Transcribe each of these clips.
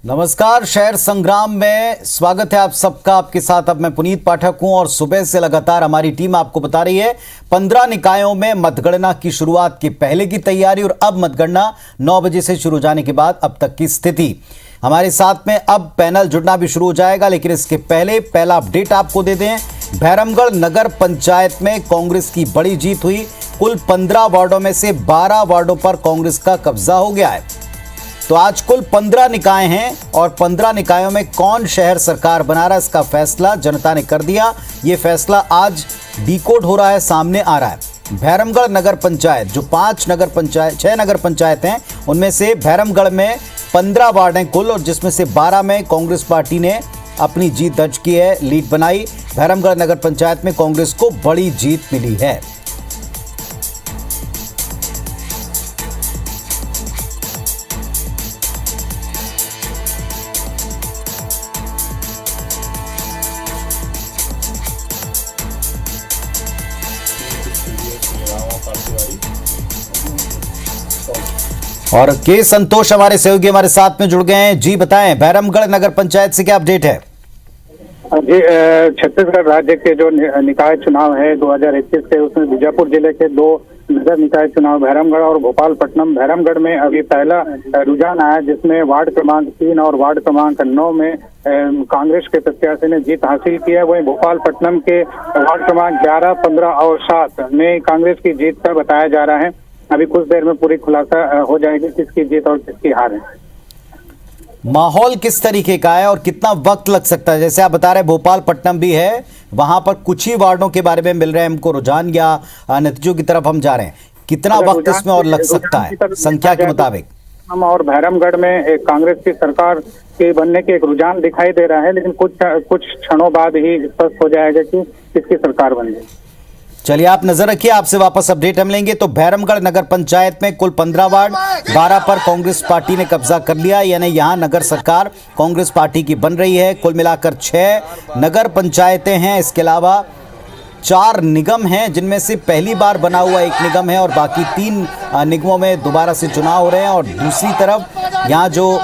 नमस्कार। शहर संग्राम में स्वागत है आप सबका। आपके साथ अब मैं पुनीत पाठक हूं और सुबह से लगातार हमारी टीम आपको बता रही है 15 निकायों में मतगणना की शुरुआत के पहले की तैयारी और अब मतगणना 9 बजे से शुरू जाने के बाद अब तक की स्थिति। हमारे साथ में अब पैनल जुड़ना भी शुरू हो जाएगा, लेकिन इसके पहले पहला अपडेट आपको दे दें। भैरमगढ़ नगर पंचायत में कांग्रेस की बड़ी जीत हुई। कुल 15 वार्डों में से 12 वार्डों पर कांग्रेस का कब्जा हो गया है। तो आज कुल 15 निकाय हैं और 15 निकायों में कौन शहर सरकार बना रहा है, इसका फैसला जनता ने कर दिया। ये फैसला आज डिकोड हो रहा है, सामने आ रहा है। भैरमगढ़ नगर पंचायत, जो 6 नगर पंचायत हैं, उनमें से भैरमगढ़ में 15 वार्ड हैं कुल, और जिसमें से 12 में कांग्रेस पार्टी ने अपनी जीत दर्ज की है, लीड बनाई। भैरमगढ़ नगर पंचायत में कांग्रेस को बड़ी जीत मिली है। और के संतोष हमारे सहयोगी हमारे साथ में जुड़ गए हैं। जी बताएं, भैरमगढ़ नगर पंचायत से क्या अपडेट है? जी, छत्तीसगढ़ राज्य के जो निकाय चुनाव है 2021 के, उसमें बीजापुर जिले के 2 नगर निकाय चुनाव भैरमगढ़ और भोपालपट्टनम। भैरमगढ़ में अभी पहला रुझान आया, जिसमें वार्ड क्रमांक 3 और वार्ड क्रमांक 9 में कांग्रेस के प्रत्याशी ने जीत हासिल की है। वहीं भोपालपट्टनम के वार्ड क्रमांक 11, 15 और 7 में कांग्रेस की जीत का बताया जा रहा है। अभी कुछ देर में पूरी खुलासा हो जाएगी किसकी जीत और किसकी हार है। माहौल किस तरीके का है और कितना वक्त लग सकता है? जैसे आप बता रहे भोपालपट्टनम भी है, वहां पर कुछ ही वार्डों के बारे में मिल रहे हैं हमको रुझान, या नतीजों की तरफ हम जा रहे हैं। कितना वक्त इसमें और लग सकता है संख्या के मुताबिक? हम और भैरमगढ़ में एक कांग्रेस की सरकार के बनने के एक रुझान दिखाई दे रहा है, लेकिन कुछ क्षणों बाद ही स्पष्ट हो जाएगा कि किसकी सरकार बनेगी। चलिए आप नजर रखिए, आपसे वापस अपडेट हम लेंगे। तो भैरमगढ़ नगर पंचायत में कुल 15 वार्ड, 12 पर कांग्रेस पार्टी ने कब्जा कर लिया, यानी यहां नगर सरकार कांग्रेस पार्टी की बन रही है। कुल मिलाकर 6 नगर पंचायतें हैं। इसके अलावा 4 निगम हैं, जिनमें से पहली बार बना हुआ एक निगम है और बाकी 3 निगमों में दोबारा से चुनाव हो रहे हैं। और दूसरी तरफ यहाँ जो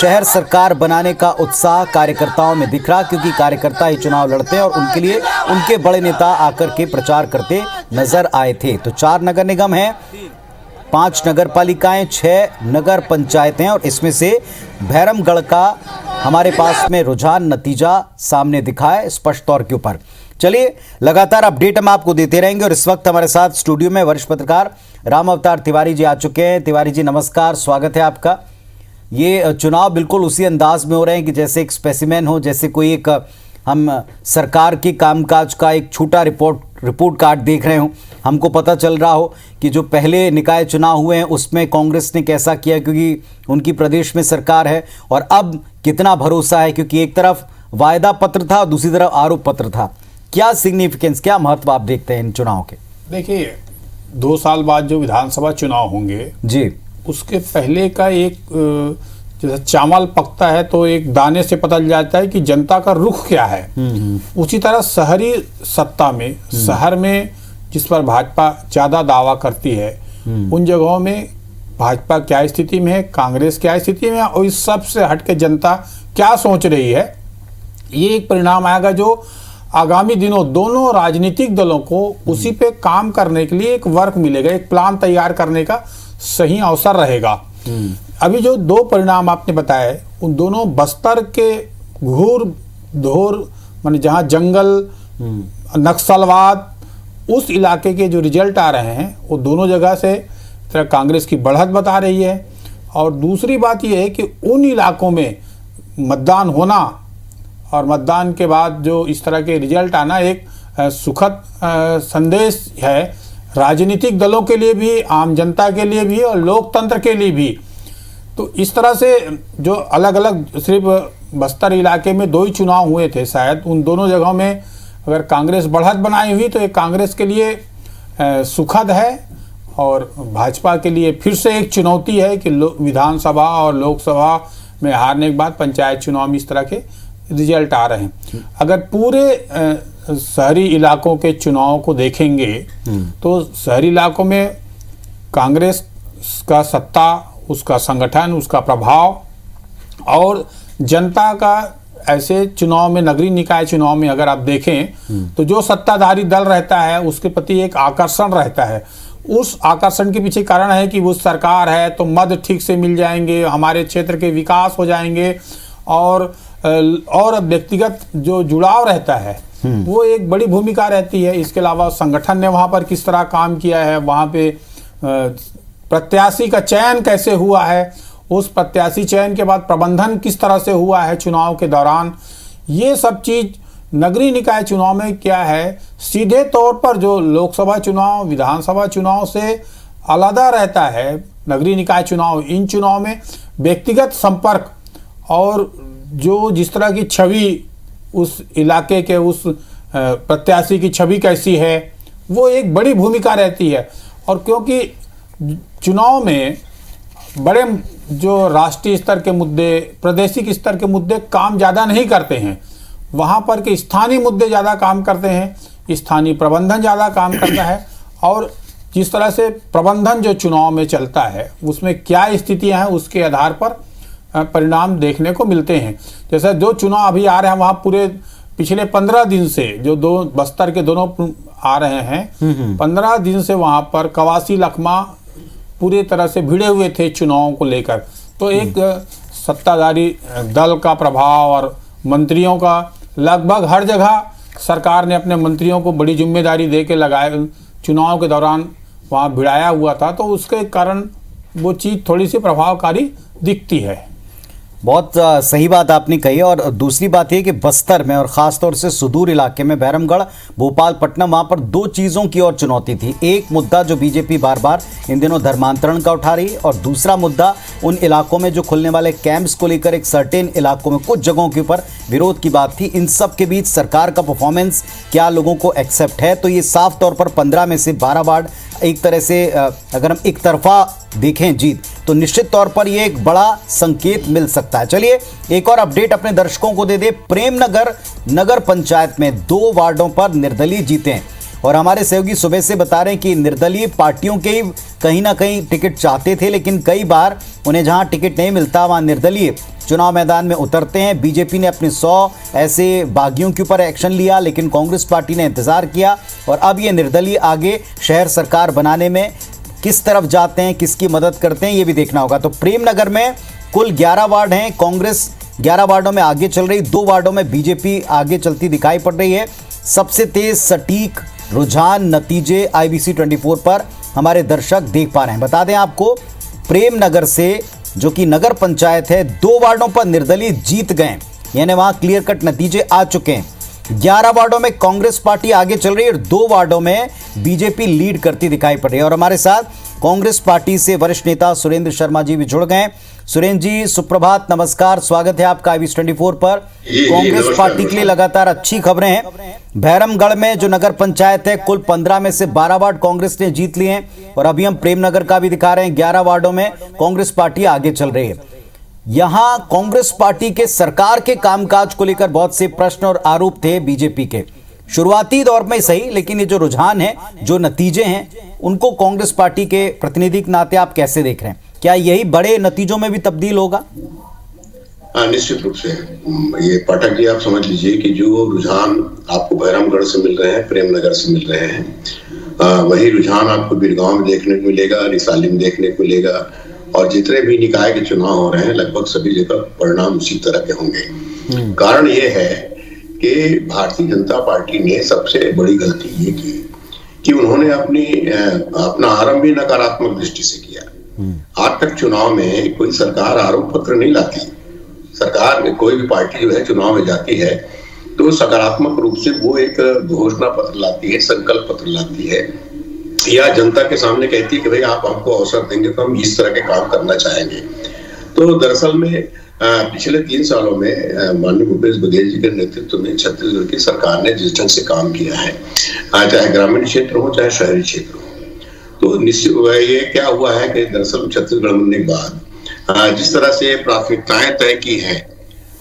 शहर सरकार बनाने का उत्साह कार्यकर्ताओं में दिख रहा, क्योंकि कार्यकर्ता ही चुनाव लड़ते हैं और उनके लिए उनके बड़े नेता आकर के प्रचार करते नजर आए थे। तो 4 नगर निगम हैं, 5 नगर पालिकाएं, 6 नगर पंचायतें, और इसमें से भैरमगढ़ का हमारे पास में रुझान नतीजा सामने दिखा है स्पष्ट तौर के ऊपर। चलिए लगातार अपडेट हम आपको देते रहेंगे। और इस वक्त हमारे साथ स्टूडियो में वरिष्ठ पत्रकार राम अवतार तिवारी जी आ चुके हैं। तिवारी जी नमस्कार, स्वागत है आपका। ये चुनाव बिल्कुल उसी अंदाज में हो रहे हैं कि जैसे एक स्पेसिमेन हो, जैसे कोई एक हम सरकार के कामकाज का एक छोटा रिपोर्ट कार्ड देख रहे हो। हमको पता चल रहा हो कि जो पहले निकाय चुनाव हुए हैं उसमें कांग्रेस ने कैसा किया, क्योंकि उनकी प्रदेश में सरकार है, और अब कितना भरोसा है, क्योंकि एक तरफ वायदा पत्र था और दूसरी तरफ आरोप पत्र था। क्या सिग्निफिकेंस, क्या महत्व आप देखते हैं इन चुनाव के? देखिए, 2 साल बाद जो विधानसभा चुनाव होंगे जी, उसके पहले का एक जैसे चावल पकता है तो एक दाने से पता चल जाता है कि जनता का रुख क्या है। उसी तरह शहरी सत्ता में, शहर में जिस पर भाजपा ज्यादा दावा करती है, उन जगहों में भाजपा क्या स्थिति में है, कांग्रेस क्या स्थिति में है, और इस सब से हटके जनता क्या सोच रही है, ये एक परिणाम आएगा जो आगामी दिनों दोनों राजनीतिक दलों को उसी पे काम करने के लिए एक वर्क मिलेगा, एक प्लान तैयार करने का सही अवसर रहेगा। अभी जो 2 परिणाम आपने बताए, उन दोनों बस्तर के घूर धोर, माने जहां जंगल, नक्सलवाद, उस इलाके के जो रिजल्ट आ रहे हैं, वो दोनों जगह से कांग्रेस की बढ़त बता रही है। और दूसरी बात यह है कि उन इलाकों में मतदान होना और मतदान के बाद जो इस तरह के रिजल्ट आना एक सुखद संदेश है राजनीतिक दलों के लिए भी, आम जनता के लिए भी और लोकतंत्र के लिए भी। तो इस तरह से जो अलग अलग, सिर्फ बस्तर इलाके में 2 ही चुनाव हुए थे शायद, उन दोनों जगहों में अगर कांग्रेस बढ़त बनाई हुई तो ये कांग्रेस के लिए सुखद है, और भाजपा के लिए फिर से एक चुनौती है कि विधानसभा और लोकसभा में हारने के बाद पंचायत चुनाव में इस तरह के रिजल्ट आ रहे हैं। अगर पूरे शहरी इलाकों के चुनाव को देखेंगे तो शहरी इलाकों में कांग्रेस का सत्ता, उसका संगठन, उसका प्रभाव और जनता का ऐसे चुनाव में, नगरीय निकाय चुनाव में अगर आप देखें तो जो सत्ताधारी दल रहता है उसके प्रति एक आकर्षण रहता है। उस आकर्षण के पीछे कारण है कि वो सरकार है तो मद ठीक से मिल जाएंगे, हमारे क्षेत्र के विकास हो जाएंगे, और व्यक्तिगत जो जुड़ाव रहता है वो एक बड़ी भूमिका रहती है। इसके अलावा संगठन ने वहाँ पर किस तरह काम किया है, वहाँ पे प्रत्याशी का चयन कैसे हुआ है, उस प्रत्याशी चयन के बाद प्रबंधन किस तरह से हुआ है चुनाव के दौरान, ये सब चीज़ नगरीय निकाय चुनाव में क्या है, सीधे तौर पर जो लोकसभा चुनाव, विधानसभा चुनाव से अलग रहता है नगरीय निकाय चुनाव। इन चुनाव में व्यक्तिगत संपर्क और जो जिस तरह की छवि उस इलाके के उस प्रत्याशी की छवि कैसी है, वो एक बड़ी भूमिका रहती है। और क्योंकि चुनाव में बड़े जो राष्ट्रीय स्तर के मुद्दे, प्रादेशिक स्तर के मुद्दे काम ज़्यादा नहीं करते हैं, वहाँ पर के स्थानीय मुद्दे ज़्यादा काम करते हैं, स्थानीय प्रबंधन ज़्यादा काम करता है। और जिस तरह से प्रबंधन जो चुनाव में चलता है उसमें क्या स्थितियाँ हैं उसके आधार पर परिणाम देखने को मिलते हैं। जैसे जो चुनाव अभी आ रहे हैं वहाँ पूरे पिछले 15 दिन से जो दो बस्तर के दोनों आ रहे हैं, 15 दिन से वहाँ पर कवासी लखमा पूरी तरह से भिड़े हुए थे चुनावों को लेकर। तो एक सत्ताधारी दल का प्रभाव और मंत्रियों का, लगभग हर जगह सरकार ने अपने मंत्रियों को बड़ी जिम्मेदारी दे के लगाए, चुनाव के दौरान वहाँ भिड़ाया हुआ था, तो उसके कारण वो चीज़ थोड़ी सी प्रभावकारी दिखती है। बहुत सही बात आपने कही। और दूसरी बात ये कि बस्तर में और ख़ास तौर से सुदूर इलाके में बैरमगढ़, भोपालपट्टनम, वहाँ पर दो चीज़ों की और चुनौती थी। एक मुद्दा जो बीजेपी बार बार इन दिनों धर्मांतरण का उठा रही, और दूसरा मुद्दा उन इलाकों में जो खुलने वाले कैंप्स को लेकर एक सर्टेन इलाकों में कुछ जगहों के ऊपर विरोध की बात थी। इन सब के बीच सरकार का परफॉर्मेंस क्या लोगों को एक्सेप्ट है? तो ये साफ तौर पर 15 में से 12 वार्ड एक तरह से अगर हम एक तरफा देखें जीत, तो निश्चित तौर पर यह एक बड़ा संकेत मिल सकता है। चलिए एक और अपडेट अपने दर्शकों को दे दे। प्रेमनगर नगर पंचायत में 2 वार्डों पर निर्दलीय जीते हैं, और हमारे सहयोगी सुबह से बता रहे हैं कि निर्दलीय पार्टियों के कहीं ना कहीं टिकट चाहते थे, लेकिन कई बार उन्हें जहां टिकट नहीं मिलता वहां निर्दलीय चुनाव मैदान में उतरते हैं। बीजेपी ने अपने 100 ऐसे बागियों के ऊपर एक्शन लिया, लेकिन कांग्रेस पार्टी ने इंतजार किया, और अब ये निर्दलीय आगे शहर सरकार बनाने में किस तरफ जाते हैं, किसकी मदद करते हैं, ये भी देखना होगा। तो प्रेमनगर में कुल 11 वार्ड हैं, कांग्रेस 11 वार्डों में आगे चल रही, 2 वार्डों में बीजेपी आगे चलती दिखाई पड़ रही है। सबसे तेज सटीक रुझान नतीजे IBC 24 पर हमारे दर्शक देख पा रहे हैं। बता दें आपको, प्रेमनगर से जो कि नगर पंचायत है, 2 वार्डों पर निर्दलीय जीत गए, यानी वहां क्लियर कट नतीजे आ चुके हैं। 11 वार्डों में कांग्रेस पार्टी आगे चल रही है और 2 वार्डों में बीजेपी लीड करती दिखाई पड़ रही है। और हमारे साथ कांग्रेस पार्टी से वरिष्ठ नेता सुरेंद्र शर्मा जी भी जुड़ गए। सुरेंद्र जी सुप्रभात, नमस्कार, स्वागत है आपका IBC 24 पर। कांग्रेस पार्टी के लिए लगातार अच्छी खबरें हैं। भैरमगढ़ में जो नगर पंचायत है, कुल 15 में से 12 वार्ड कांग्रेस ने जीत लिए हैं, और अभी हम प्रेमनगर का भी दिखा रहे हैं, 11 वार्डों में कांग्रेस पार्टी आगे चल रही है। यहां कांग्रेस पार्टी के सरकार के कामकाज को लेकर बहुत से प्रश्न और आरोप थे बीजेपी के, शुरुआती दौर में सही, लेकिन ये जो रुझान है, जो नतीजे हैं, उनको कांग्रेस पार्टी के प्रतिनिधि के नाते आप कैसे देख रहे हैं? क्या यही बड़े नतीजों में भी तब्दील होगा? निश्चित रूप से। ये पाठक जी आप समझ लीजिए कि जो रुझान आपको भैरमगढ़ से मिल रहे हैं, प्रेमनगर से मिल रहे हैं, वही रुझान आपको बिरगांव में देखने को मिलेगा, रिसाली में देखने को मिलेगा, और जितने भी निकाय के चुनाव हो रहे हैं लगभग सभी जगह परिणाम उसी तरह के होंगे। कारण ये है कि भारतीय जनता पार्टी ने सबसे बड़ी गलती ये की कि उन्होंने अपना आरंभ भी नकारात्मक दृष्टि से किया। आज तक चुनाव में कोई सरकार आरोप पत्र नहीं लाती। सरकार में कोई भी पार्टी जो है चुनाव में जाती है तो सकारात्मक रूप से वो एक घोषणा पत्र लाती है, संकल्प पत्र लाती है, या जनता के सामने कहती है कि भाई आप हमको अवसर देंगे तो हम इस तरह के काम करना चाहेंगे। तो दरअसल में पिछले 3 सालों में माननीय भूपेश बघेल जी के नेतृत्व में छत्तीसगढ़ की सरकार ने जिस ढंग से काम किया है, चाहे ग्रामीण क्षेत्र हो चाहे शहरी क्षेत्र हो, तो निश्चित ये क्या हुआ है कि दरअसल छत्तीसगढ़ बनने के बाद जिस तरह से प्राथमिकताएं तय की है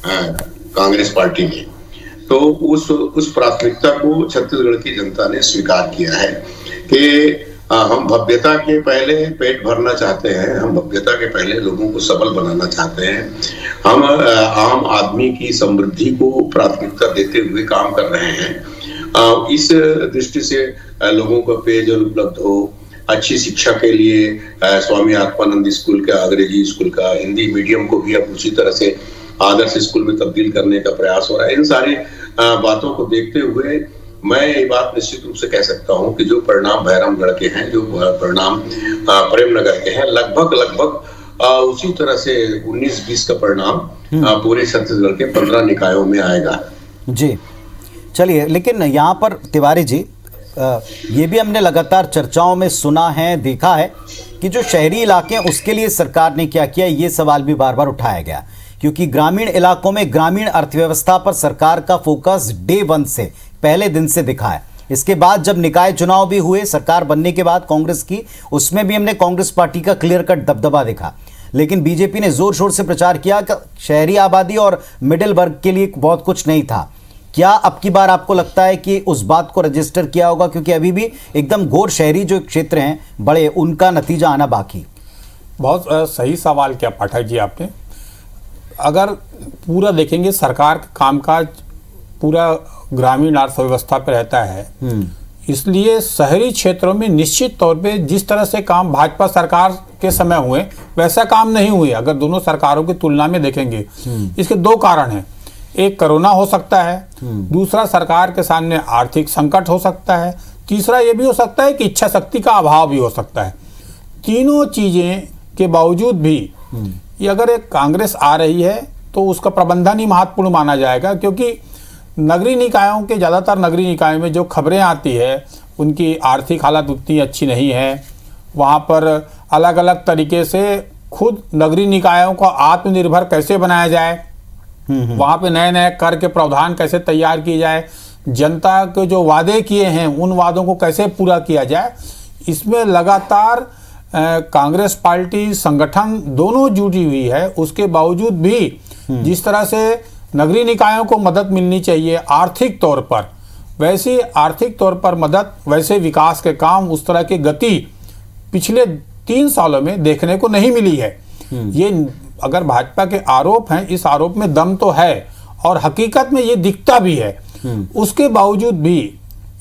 कांग्रेस पार्टी ने, तो उस प्राथमिकता को छत्तीसगढ़ की जनता ने स्वीकार किया है कि हम भव्यता के पहले पेट भरना चाहते हैं, हम भव्यता के पहले लोगों को सबल बनाना चाहते हैं। हम आम आदमी की समृद्धि को प्राथमिकता देते हुए काम कर रहे हैं। इस दृष्टि से लोगों को पेयजल उपलब्ध हो, अच्छी शिक्षा के लिए स्वामी आत्मानंद स्कूल का, अंग्रेजी स्कूल का, हिंदी मीडियम को भी अब उसी तरह से आदर्श स्कूल में तब्दील करने का प्रयास हो रहा है। इन सारी बातों को देखते हुए मैं ये बात निश्चित रूप से कह सकता हूं कि जो परिणाम भैरमगढ़ के हैं, जो परिणाम प्रेमनगर के हैं, लगभग उसी तरह से 19-20 का परिणाम पूरे छत्तीसगढ़ के 15 निकायों में आएगा। जी चलिए, लेकिन यहाँ पर तिवारी जी ये भी हमने लगातार चर्चाओं में सुना है, देखा है कि जो शहरी इलाके हैं उसके लिए सरकार ने क्या किया, ये सवाल भी बार बार उठाया गया, क्योंकि ग्रामीण इलाकों में ग्रामीण अर्थव्यवस्था पर सरकार का फोकस डे 1 से, पहले दिन से दिखा है। इसके बाद जब निकाय चुनाव भी हुए सरकार बनने के बाद कांग्रेस की, उसमें भी हमने कांग्रेस पार्टी का क्लियर कट दबदबा देखा। लेकिन बीजेपी ने जोर शोर से प्रचार किया कि शहरी आबादी और मिडिल वर्ग के लिए बहुत कुछ नहीं था। क्या अब की बार आपको लगता है कि उस बात को रजिस्टर किया होगा, क्योंकि अभी भी एकदम घोर शहरी जो क्षेत्र हैं बड़े, उनका नतीजा आना बाकी? बहुत सही सवाल किया पाठक जी आपने। अगर पूरा देखेंगे सरकार का कामकाज पूरा ग्रामीण अर्थव्यवस्था पर रहता है, इसलिए शहरी क्षेत्रों में निश्चित तौर पे जिस तरह से काम भाजपा सरकार के समय हुए वैसा काम नहीं हुए। अगर दोनों सरकारों की तुलना में देखेंगे, इसके 2 कारण हैं। एक कोरोना हो सकता है, दूसरा सरकार के सामने आर्थिक संकट हो सकता है, तीसरा ये भी हो सकता है कि इच्छा शक्ति का अभाव भी हो सकता है। तीनों चीजें के बावजूद भी ये अगर एक कांग्रेस आ रही है तो उसका प्रबंधन ही महत्वपूर्ण माना जाएगा, क्योंकि नगरीय निकायों के, ज़्यादातर नगरीय निकायों में जो खबरें आती है उनकी आर्थिक हालत उतनी अच्छी नहीं है। वहाँ पर अलग अलग तरीके से खुद नगरीय निकायों को आत्मनिर्भर कैसे बनाया जाए, वहाँ पे नए नए कर के प्रावधान कैसे तैयार किए जाए, जनता के जो वादे किए हैं उन वादों को कैसे पूरा किया जाए, इसमें लगातार कांग्रेस पार्टी संगठन दोनों जुटी हुई है। उसके बावजूद भी जिस तरह से नगरीय निकायों को मदद मिलनी चाहिए आर्थिक तौर पर, वैसी आर्थिक तौर पर मदद, वैसे विकास के काम, उस तरह की गति पिछले 3 सालों में देखने को नहीं मिली है। ये अगर भाजपा के आरोप हैं, इस आरोप में दम तो है और हकीकत में ये दिखता भी है। उसके बावजूद भी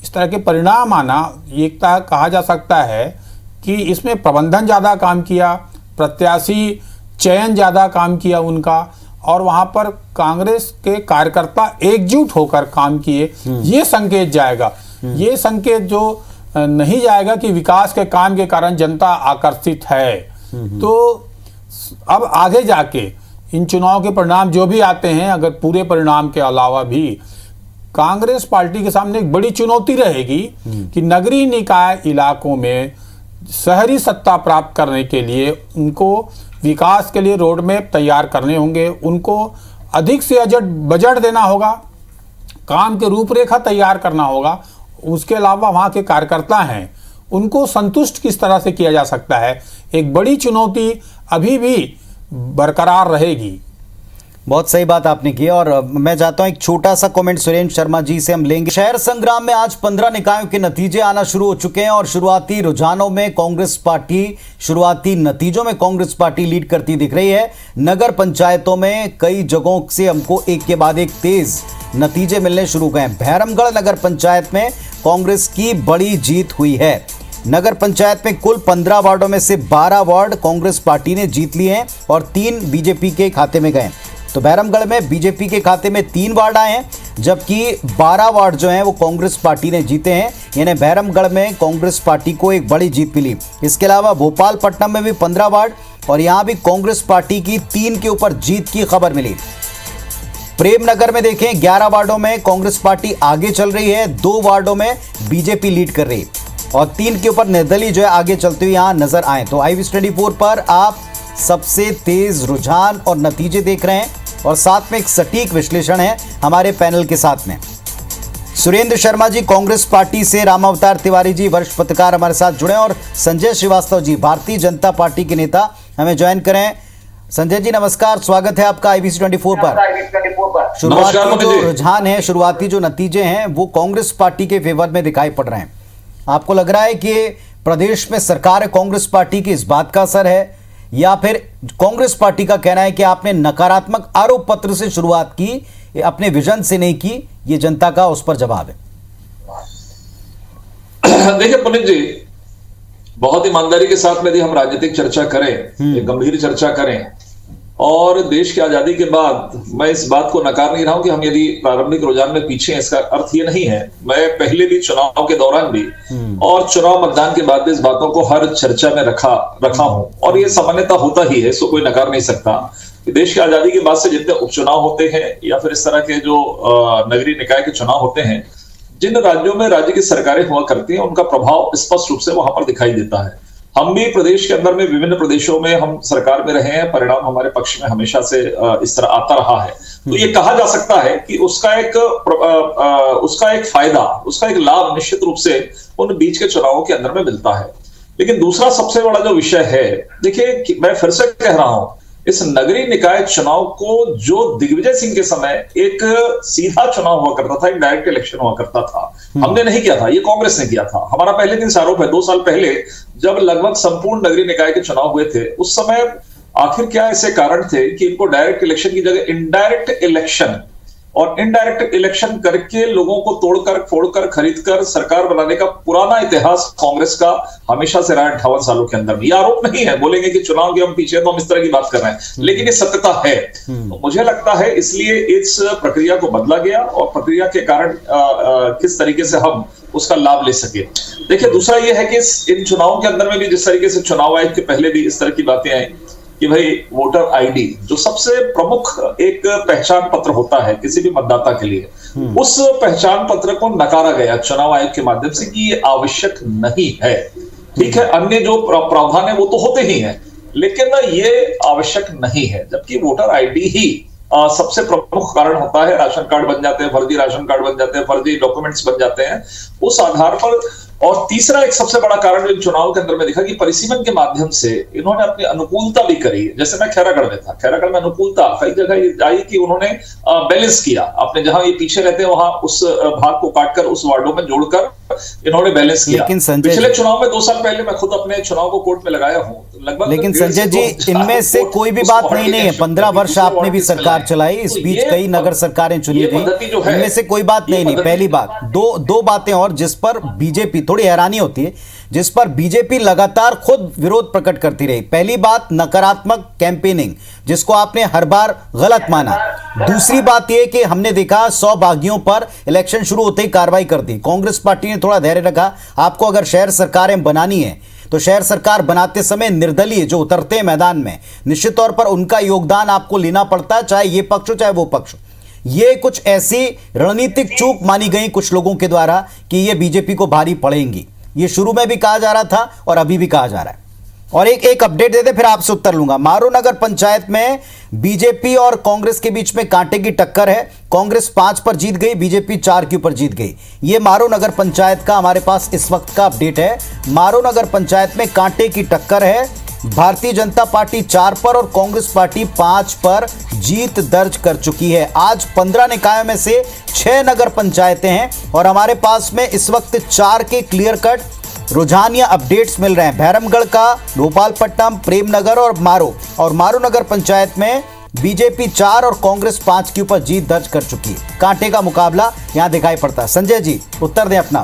इस तरह के परिणाम आना, ये कहा जा सकता है कि इसमें प्रबंधन ज़्यादा काम किया, प्रत्याशी चयन ज़्यादा काम किया उनका, और वहाँ पर कांग्रेस के कार्यकर्ता एकजुट होकर काम किए। ये संकेत जाएगा, ये संकेत जो नहीं जाएगा कि विकास के काम के कारण जनता आकर्षित है। तो अब आगे जाके इन चुनाव के परिणाम जो भी आते हैं, अगर पूरे परिणाम के अलावा भी कांग्रेस पार्टी के सामने एक बड़ी चुनौती रहेगी कि नगरीय निकाय इलाकों में शहरी सत्ता प्राप्त करने के लिए उनको विकास के लिए रोड मैप तैयार करने होंगे, उनको अधिक से अधिक बजट देना होगा, काम के रूपरेखा तैयार करना होगा। उसके अलावा वहाँ के कार्यकर्ता हैं, उनको संतुष्ट किस तरह से किया जा सकता है, एक बड़ी चुनौती अभी भी बरकरार रहेगी। बहुत सही बात आपने की। और मैं चाहता हूं एक छोटा सा कमेंट सुरेंद्र शर्मा जी से हम लेंगे। शहर संग्राम में आज 15 निकायों के नतीजे आना शुरू हो चुके हैं और शुरुआती रुझानों में कांग्रेस पार्टी, शुरुआती नतीजों में कांग्रेस पार्टी लीड करती दिख रही है। नगर पंचायतों में कई जगहों से हमको एक के बाद एक तेज नतीजे मिलने शुरू हुए हैं। भैरमगढ़ नगर पंचायत में कांग्रेस की बड़ी जीत हुई है। नगर पंचायत में कुल 15 वार्डों में से 12 वार्ड कांग्रेस पार्टी ने जीत लिए हैं और 3 बीजेपी के खाते में गए। तो भैरमगढ़ में बीजेपी के खाते में 3 वार्ड आए हैं, जबकि 12 वार्ड जो हैं वो कांग्रेस पार्टी ने जीते हैं। यानी भैरमगढ़ में कांग्रेस पार्टी को एक बड़ी जीत मिली। इसके अलावा भोपालपट्टनम में भी 15 वार्ड और यहाँ भी कांग्रेस पार्टी की 3 के ऊपर जीत की खबर मिली। प्रेमनगर में देखें 11 वार्डों में कांग्रेस पार्टी आगे चल रही है, 2 वार्डों में बीजेपी लीड कर रही और 3 के ऊपर निर्दलीय जो है आगे चलते हुए यहाँ नजर आए। तो iViz24 पर आप सबसे तेज रुझान और नतीजे देख रहे हैं और साथ में एक सटीक विश्लेषण है हमारे पैनल के साथ में। सुरेंद्र शर्मा जी कांग्रेस पार्टी से, रामावतार तिवारी जी वरिष्ठ पत्रकार हमारे साथ जुड़े और संजय श्रीवास्तव जी भारतीय जनता पार्टी के नेता हमें ज्वाइन करें। संजय जी नमस्कार, स्वागत है आपका iViz24 पर। शुरुआती जो रुझान है, शुरुआती जो नतीजे हैं वो कांग्रेस पार्टी के फेवर में दिखाई पड़ रहे हैं। आपको लग रहा है कि प्रदेश में सरकार है कांग्रेस पार्टी की, इस बात का असर है, या फिर कांग्रेस पार्टी का कहना है कि आपने नकारात्मक आरोप पत्र से शुरुआत की, अपने विजन से नहीं की? ये जनता का उस पर जवाब है। देखिए पुनीत जी, बहुत ईमानदारी के साथ में यदि हम राजनीतिक चर्चा करें, एक गंभीर चर्चा करें, और देश की आजादी के बाद मैं इस बात को नकार नहीं रहा हूं कि हम यदि प्रारंभिक रुझान में पीछे हैं, इसका अर्थ ये नहीं है। मैं पहले भी चुनाव के दौरान भी और चुनाव मतदान के बाद भी इस बातों को हर चर्चा में रखा हूं, और ये सामान्यतः होता ही है, इसको कोई नकार नहीं सकता। देश की आजादी के बाद से जितने उपचुनाव होते हैं या फिर इस तरह के जो नगरीय निकाय के चुनाव होते हैं, जिन राज्यों में राज्य की सरकारें हुआ करती हैं, उनका प्रभाव स्पष्ट रूप से वहां पर दिखाई देता है। हम भी प्रदेश के अंदर में विभिन्न प्रदेशों में हम सरकार में रहे हैं, परिणाम हमारे पक्ष में हमेशा से इस तरह आता रहा है। तो ये कहा जा सकता है कि उसका एक फायदा, उसका एक लाभ निश्चित रूप से उन बीच के चुनावों के अंदर में मिलता है। लेकिन दूसरा सबसे बड़ा जो विषय है, देखिए मैं फिर से कह रहा हूं, इस नगरीय निकाय चुनाव को जो दिग्विजय सिंह के समय एक सीधा चुनाव हुआ करता था, एक डायरेक्ट इलेक्शन हुआ करता था, हमने नहीं किया था, ये कांग्रेस ने किया था। हमारा पहले दिन से आरोप है, 2 साल पहले जब लगभग संपूर्ण नगरीय निकाय के चुनाव हुए थे, उस समय आखिर क्या ऐसे कारण थे कि इनको डायरेक्ट इलेक्शन की जगह इनडायरेक्ट इलेक्शन और इनडायरेक्ट इलेक्शन करके लोगों को तोड़कर फोड़कर खरीदकर सरकार बनाने का पुराना इतिहास कांग्रेस का हमेशा से रहा 58 सालों के अंदर। ये आरोप नहीं है, बोलेंगे कि चुनाव के हम पीछे तो हम इस तरह की बात कर रहे हैं, लेकिन ये सत्यता है। तो मुझे लगता है इसलिए इस प्रक्रिया को बदला गया, और प्रक्रिया के कारण किस तरीके से हम उसका लाभ ले सके। देखिए दूसरा ये है कि इन चुनावों के अंदर में भी जिस तरीके से चुनाव आयोग के पहले भी इस तरह की बातें आई कि भाई वोटर आईडी जो सबसे प्रमुख एक पहचान पत्र होता है किसी भी मतदाता के लिए, उस पहचान पत्र को नकारा गया चुनाव आयोग के माध्यम से कि ये आवश्यक नहीं है। ठीक है, अन्य जो प्रावधान है वो तो होते ही हैं, लेकिन ये आवश्यक नहीं है, जबकि वोटर आईडी ही सबसे प्रमुख कारण होता है। राशन कार्ड बन जाते हैं, फर्जी राशन कार्ड बन जाते हैं, फर्जी डॉक्यूमेंट्स बन जाते हैं उस आधार पर। और तीसरा एक सबसे बड़ा कारण जो चुनाव के अंदर में दिखा कि परिसीमन के माध्यम से इन्होंने अपनी अनुकूलता भी करी। जैसे मैं खैरागढ़ में था, खैरागढ़ में अनुकूलता कई जगह आई कि उन्होंने बैलेंस किया, अपने जहां ये पीछे रहते हैं वहां उस भाग को काटकर उस वार्डों में जोड़कर इन्होंने बैलेंस किया। पिछले चुनाव में 2 साल पहले मैं खुद अपने चुनाव को कोर्ट में लगाया हूं लगभग। लेकिन संजय जी, इनमें से कोई भी बात नहीं है। 15 वर्ष आपने भी सरकार चलाई, इस बीच कई नगर सरकारें चुनी गई, इनमें से कोई बात नहीं। पहली बात, दो बातें और जिस पर बीजेपी, थोड़ी हैरानी होती है, जिस पर बीजेपी लगातार खुद विरोध प्रकट करती रही। पहली बात नकारात्मक कैंपेनिंग, जिसको आपने हर बार गलत माना। दूसरी बात यह कि हमने देखा 100 बागियों पर इलेक्शन शुरू होते ही कार्रवाई कर दी। कांग्रेस पार्टी ने थोड़ा धैर्य रखा। आपको अगर शहर सरकारें बनानी है तो शहर सरकार बनाते समय निर्दलीय जो उतरते हैं मैदान में, निश्चित तौर पर उनका योगदान आपको लेना पड़ता है, चाहे ये पक्ष हो चाहे वो पक्ष हो। ये कुछ ऐसी रणनीतिक चूक मानी गई कुछ लोगों के द्वारा कि ये बीजेपी को भारी पड़ेंगी। ये शुरू में भी कहा जा रहा था और अभी भी कहा जा रहा है। और एक अपडेट दे दे, फिर आपसे उत्तर लूंगा। मारो नगर पंचायत में बीजेपी और कांग्रेस के बीच में कांटे की टक्कर है। कांग्रेस 5 पर जीत गई, बीजेपी 4 के ऊपर जीत गई। ये मारो नगर पंचायत का हमारे पास इस वक्त का अपडेट है। मारो नगर पंचायत में कांटे की टक्कर है। भारतीय जनता पार्टी 4 पर और कांग्रेस पार्टी 5 पर जीत दर्ज कर चुकी है। आज 15 निकायों में से 6 नगर पंचायतें हैं और हमारे पास में इस वक्त 4 के क्लियर कट रुझान या अपडेट्स मिल रहे हैं। भैरमगढ़ का, भोपालपट्टनम, प्रेमनगर और मारो नगर पंचायत में बीजेपी 4 और कांग्रेस 5 के ऊपर जीत दर्ज कर चुकी है। कांटे का मुकाबला यहां दिखाई पड़ता है। संजय जी उत्तर दें अपना।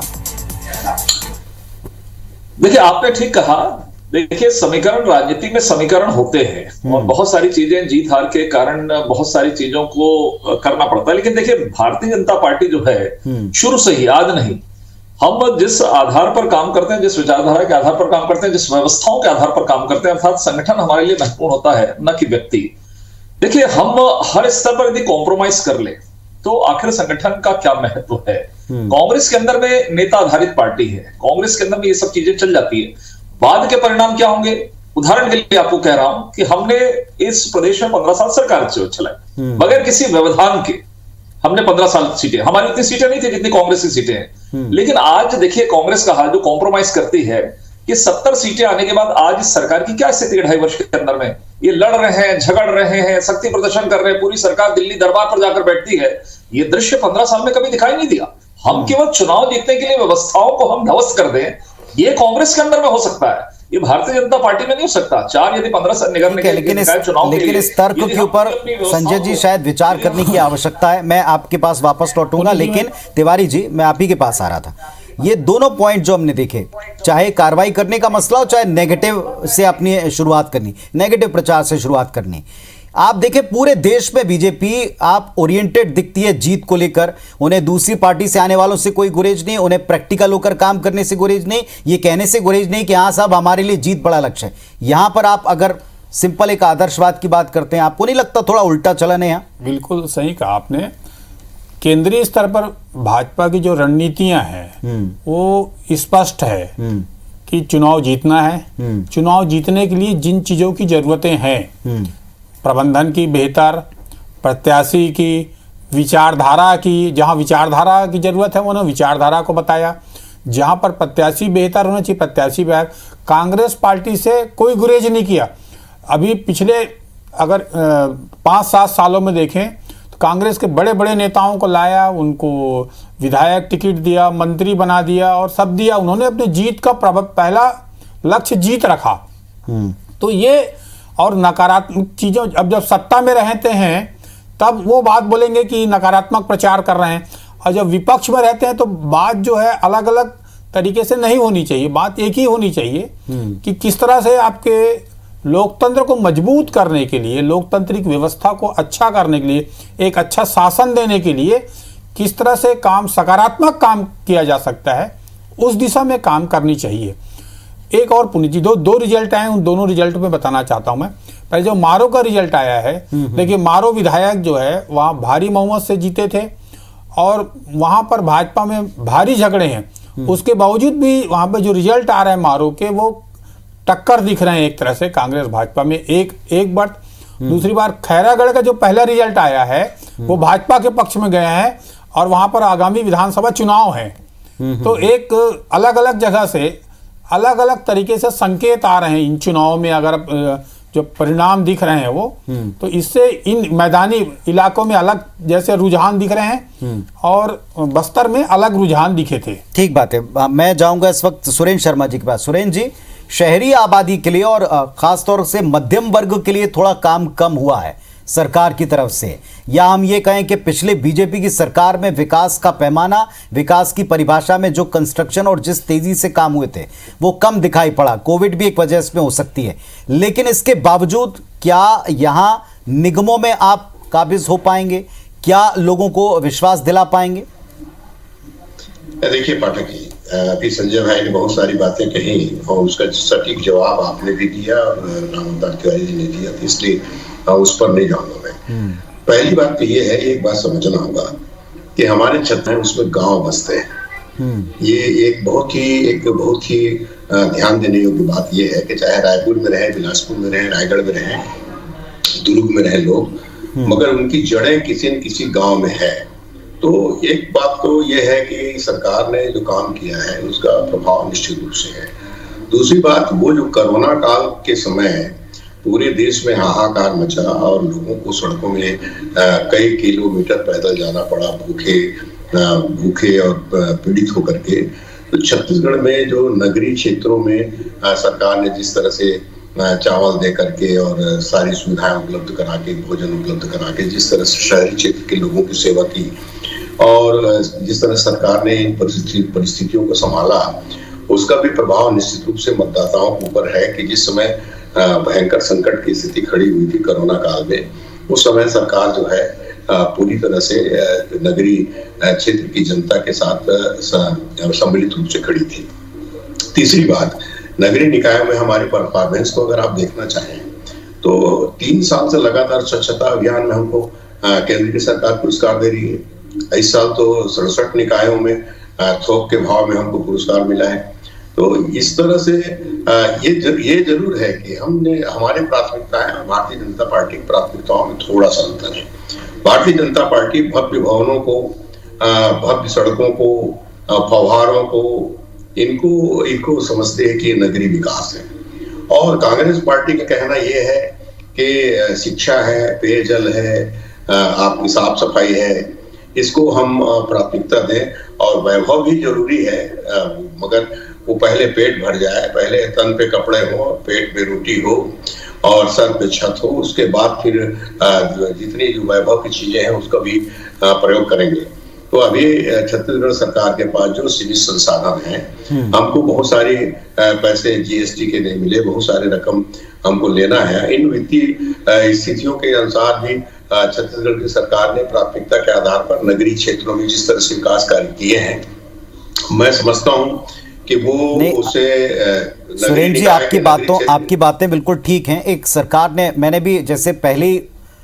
देखिए आपने ठीक कहा। देखिए समीकरण, राजनीति में समीकरण होते हैं और बहुत सारी चीजें जीत हार के कारण बहुत सारी चीजों को करना पड़ता है। लेकिन देखिए भारतीय जनता पार्टी जो है शुरू से ही, आज नहीं, हम जिस आधार पर काम करते हैं, जिस विचारधारा के आधार पर काम करते हैं, जिस व्यवस्थाओं के आधार पर काम करते हैं, अर्थात संगठन हमारे लिए महत्वपूर्ण होता है, न कि व्यक्ति। देखिए हम हर स्तर पर यदि कॉम्प्रोमाइज कर ले तो आखिर संगठन का क्या महत्व है। कांग्रेस के अंदर में नेता आधारित पार्टी है, कांग्रेस के अंदर में ये सब चीजें चल जाती है। बाद के परिणाम क्या होंगे, उदाहरण के लिए आपको कह रहा हूं कि हमने इस प्रदेश में 15 साल सरकार चलाई बगैर किसी व्यवधान के। हमने 15 साल सीटें, हमारी इतनी सीटें नहीं थी जितनी कांग्रेस की सीटें हैं। लेकिन आज देखिए कांग्रेस का हाल जो कॉम्प्रोमाइज करती है कि 70 सीटें आने के बाद आज इस सरकार की क्या स्थिति है 2.5 वर्ष के अंदर में। ये लड़ रहे हैं, झगड़ रहे हैं, शक्ति प्रदर्शन कर रहे हैं, पूरी सरकार दिल्ली दरबार पर जाकर बैठती है। ये दृश्य 15 साल में कभी दिखाई नहीं दिया। हम केवल चुनाव जीतने के लिए व्यवस्थाओं को हम ध्वस्त कर दें, ये कांग्रेस के अंदर में हो सकता है, ये भारतीय जनता पार्टी में नहीं हो सकता। 4 यदि 15 निगम लेकिन इस तर्क के ऊपर संजय जी शायद विचार करने की आवश्यकता है। मैं आपके पास वापस लौटूंगा, लेकिन तिवारी जी मैं आप ही के पास आ रहा था। ये दोनों पॉइंट जो हमने देखे, चाहे कार्रवाई करने का मसला हो, चाहे नेगेटिव से अपनी शुरुआत करनी, नेगेटिव प्रचार से शुरुआत करनी, आप देखें पूरे देश में बीजेपी आप ओरिएंटेड दिखती है जीत को लेकर। उन्हें दूसरी पार्टी से आने वालों से कोई गुरेज नहीं, उन्हें प्रैक्टिकल होकर काम करने से गुरेज नहीं, ये कहने से गुरेज नहीं कि हाँ साहब हमारे लिए जीत बड़ा लक्ष्य है। यहां पर आप अगर सिंपल एक आदर्शवाद की बात करते हैं, आपको नहीं लगता थोड़ा उल्टा चलन है यहाँ? बिल्कुल सही कहा आपने। केंद्रीय स्तर पर भाजपा की जो रणनीतियां हैं वो स्पष्ट है कि चुनाव जीतना है। चुनाव जीतने के लिए जिन चीजों की जरूरतें हैं, प्रबंधन की बेहतर, प्रत्याशी की विचारधारा की, जहां विचारधारा की जरूरत है उन्होंने विचारधारा को बताया, जहां पर प्रत्याशी बेहतर होना चाहिए प्रत्याशी बेहतर। कांग्रेस पार्टी से कोई गुरेज नहीं किया। अभी पिछले अगर 5-7 सालों में देखें तो कांग्रेस के बड़े बड़े नेताओं को लाया, उनको विधायक टिकट दिया, मंत्री बना दिया और सब दिया। उन्होंने अपनी जीत का पहला लक्ष्य जीत रखा। तो ये और नकारात्मक चीज़ों, अब जब सत्ता में रहते हैं तब वो बात बोलेंगे कि नकारात्मक प्रचार कर रहे हैं, और जब विपक्ष में रहते हैं तो बात जो है अलग अलग तरीके से नहीं होनी चाहिए। बात एक ही होनी चाहिए कि किस तरह से आपके लोकतंत्र को मजबूत करने के लिए, लोकतांत्रिक व्यवस्था को अच्छा करने के लिए, एक अच्छा शासन देने के लिए किस तरह से काम, सकारात्मक काम किया जा सकता है, उस दिशा में काम करनी चाहिए। एक और पुनीत जी, दो रिजल्ट आए, उन दोनों रिजल्ट में बताना चाहता हूं मैं। पहले जो मारो का रिजल्ट आया है, देखिए मारो विधायक जो है वहां भारी बहुमत से जीते थे और वहां पर भाजपा में भारी झगड़े हैं। उसके बावजूद भी वहां पे जो रिजल्ट आ रहे हैं मारो के, वो टक्कर दिख रहे हैं एक तरह से कांग्रेस भाजपा में। एक बार दूसरी बार खैरागढ़ का जो पहला रिजल्ट आया है वो भाजपा के पक्ष में गया है और वहां पर आगामी विधानसभा चुनाव है। तो एक अलग अलग जगह से अलग अलग तरीके से संकेत आ रहे हैं इन चुनावों में। अगर जो परिणाम दिख रहे हैं वो, तो इससे इन मैदानी इलाकों में अलग जैसे रुझान दिख रहे हैं और बस्तर में अलग रुझान दिखे थे। ठीक बात है। मैं जाऊंगा इस वक्त सुरेंद्र शर्मा जी के पास। सुरेंद्र जी, शहरी आबादी के लिए और खासतौर से मध्यम वर्ग के लिए थोड़ा काम कम हुआ है सरकार की तरफ से, या हम ये कहें कि पिछले बीजेपी की सरकार में विकास का पैमाना, विकास की परिभाषा में जो कंस्ट्रक्शन और जिस तेजी से काम हुए थे वो कम दिखाई पड़ा। कोविड भी एक वजह इसमें हो सकती है, लेकिन इसके बावजूद क्या यहाँ निगमों में आप काबिज हो पाएंगे? क्या लोगों को विश्वास दिला पाएंगे? देखिए पाठक जी, अभी संजय भाई ने बहुत सारी बातें कही और उसका सटीक जवाब आपने भी दिया और रामदास तिवारी जी ने दिया, इसलिए उस पर नहीं जाऊंगा मैं। पहली बात तो ये है, एक बात समझना होगा कि हमारे छत्तीसगढ़ में उसमें गांव बसते हैं। ये एक बहुत ही ध्यान देने योग्य बात ये है कि चाहे रायपुर में रहे, बिलासपुर में रहे, रायगढ़ में रहे, दुर्ग में रहे लोग, मगर उनकी जड़ें किसी न किसी गांव में है। तो एक बात तो ये है कि सरकार ने जो काम किया है उसका प्रभाव निश्चित रूप से है। दूसरी बात, वो जो कोरोना काल के समय पूरे देश में हाहाकार मचा और लोगों को सड़कों में कई किलोमीटर पैदल जाना पड़ा, भूखे और पीड़ित होकर के। तो छत्तीसगढ़ में जो नगरीय क्षेत्रों में सरकार ने जिस तरह से चावल दे करके और सारी सुविधाएं उपलब्ध करा के, भोजन उपलब्ध करा के, जिस तरह से शहरी क्षेत्र के लोगों की सेवा की और जिस तरह सरकार ने इन परिस्थितियों को संभाला, उसका भी प्रभाव निश्चित रूप से मतदाताओं के ऊपर है कि जिस समय भयंकर संकट की स्थिति खड़ी हुई थी कोरोना काल में, उस समय सरकार जो है पूरी तरह से नगरीय क्षेत्र की जनता के साथ सम्मिलित रूप से खड़ी थी। तीसरी बात, नगरीय निकायों में हमारी परफॉर्मेंस को अगर आप देखना चाहें तो 3 साल से लगातार स्वच्छता अभियान में हमको केंद्र की सरकार पुरस्कार दे रही है। इस साल तो 67 निकायों में थोक के भाव में हमको पुरस्कार मिला है। तो इस तरह से ये जरूर है कि हमारे प्राथमिकताएं और भारतीय जनता पार्टी की प्राथमिकताओं में थोड़ा सा अंतर है। भारतीय जनता पार्टी भव्य भवनों को, भव्य सड़कों को, फव्वारों को, इनको समझते हैं कि ये नगरीय विकास है। और कांग्रेस पार्टी का कहना यह है कि शिक्षा है, पेयजल है, आपकी साफ सफाई है, इसको हम प्राथमिकता दें। और वैभव भी जरूरी है, मगर वो पहले पेट भर जाए, पहले तन पे कपड़े हो, पेट में रोटी हो और सर पे छत हो, उसके बाद फिर जितनी जो वैभव की चीजें हैं उसका भी प्रयोग करेंगे। तो अभी छत्तीसगढ़ सरकार के पास जो सीमित संसाधन हैं, हमको बहुत सारी पैसे जीएसटी के नहीं मिले, बहुत सारे रकम हमको लेना है। इन वित्तीय स्थितियों के अनुसार भी छत्तीसगढ़ की सरकार ने प्राथमिकता के आधार पर नगरीय क्षेत्रों में जिस तरह से विकास कार्य किए हैं, मैं समझता हूं कि वो उसे सुरेंद्र जी, आपकी बातें बिल्कुल ठीक हैं। एक सरकार ने, मैंने भी जैसे पहले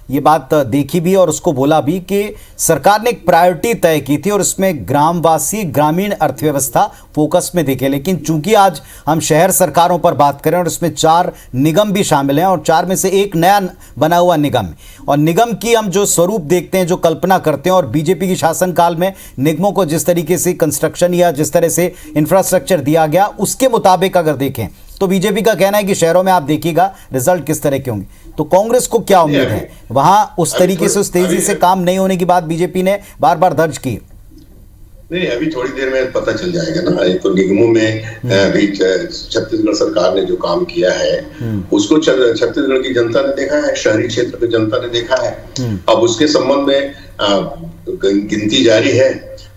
ये बात देखी भी और उसको बोला भी कि सरकार ने एक प्रायोरिटी तय की थी और इसमें ग्रामवासी, ग्रामीण अर्थव्यवस्था फोकस में दिखे। लेकिन चूंकि आज हम शहर सरकारों पर बात करें और इसमें 4 निगम भी शामिल हैं और 4 में से एक नया बना हुआ निगम है, और निगम की हम जो स्वरूप देखते हैं, जो कल्पना करते हैं, और बीजेपी की शासनकाल में निगमों को जिस तरीके से कंस्ट्रक्शन या जिस तरह से इंफ्रास्ट्रक्चर दिया गया, उसके मुताबिक अगर देखें तो बीजेपी का कहना है कि शहरों में आप देखिएगा रिजल्ट किस तरह के होंगे। तो कांग्रेस को क्या उम्मीद है? वहां उस तरीके से, उस तेजी से काम नहीं होने की बात बीजेपी ने बार बार दर्ज की। नहीं, अभी थोड़ी देर में पता चल जाएगा ना। एक तो निगमों में भी छत्तीसगढ़ सरकार ने जो काम किया है उसको छत्तीसगढ़ की जनता ने देखा है, शहरी क्षेत्र की जनता ने देखा है। अब उसके संबंध में गिनती जारी है,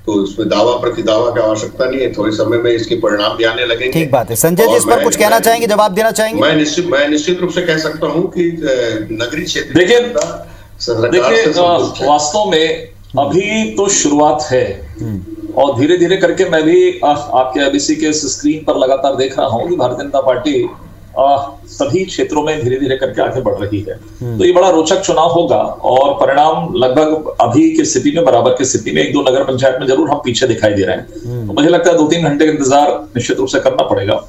तो उसमें दावा प्रतिदावा की आवश्यकता नहीं है। थोड़े समय में इसके परिणाम भी आने लगेंगे। ठीक बात है। संजय जी, इस पर कुछ कहना चाहेंगे, जवाब देना चाहेंगे? मैं निश्चित रूप से कह सकता हूं कि नगरीय क्षेत्र, देखिए वास्तव में अभी तो शुरुआत है और धीरे धीरे करके मैं भी आपके एबीसी के स्क्रीन पर लगातार देख रहा हूं कि भारतीय जनता पार्टी सभी क्षेत्रों में धीरे धीरे करके आगे बढ़ रही है। तो ये बड़ा रोचक चुनाव होगा और परिणाम लगभग अभी की स्थिति में, बराबर की स्थिति में, 1-2 नगर पंचायत में जरूर हम पीछे दिखाई दे रहे हैं। तो मुझे लगता है 2-3 घंटे का इंतजार निश्चित रूप से करना पड़ेगा।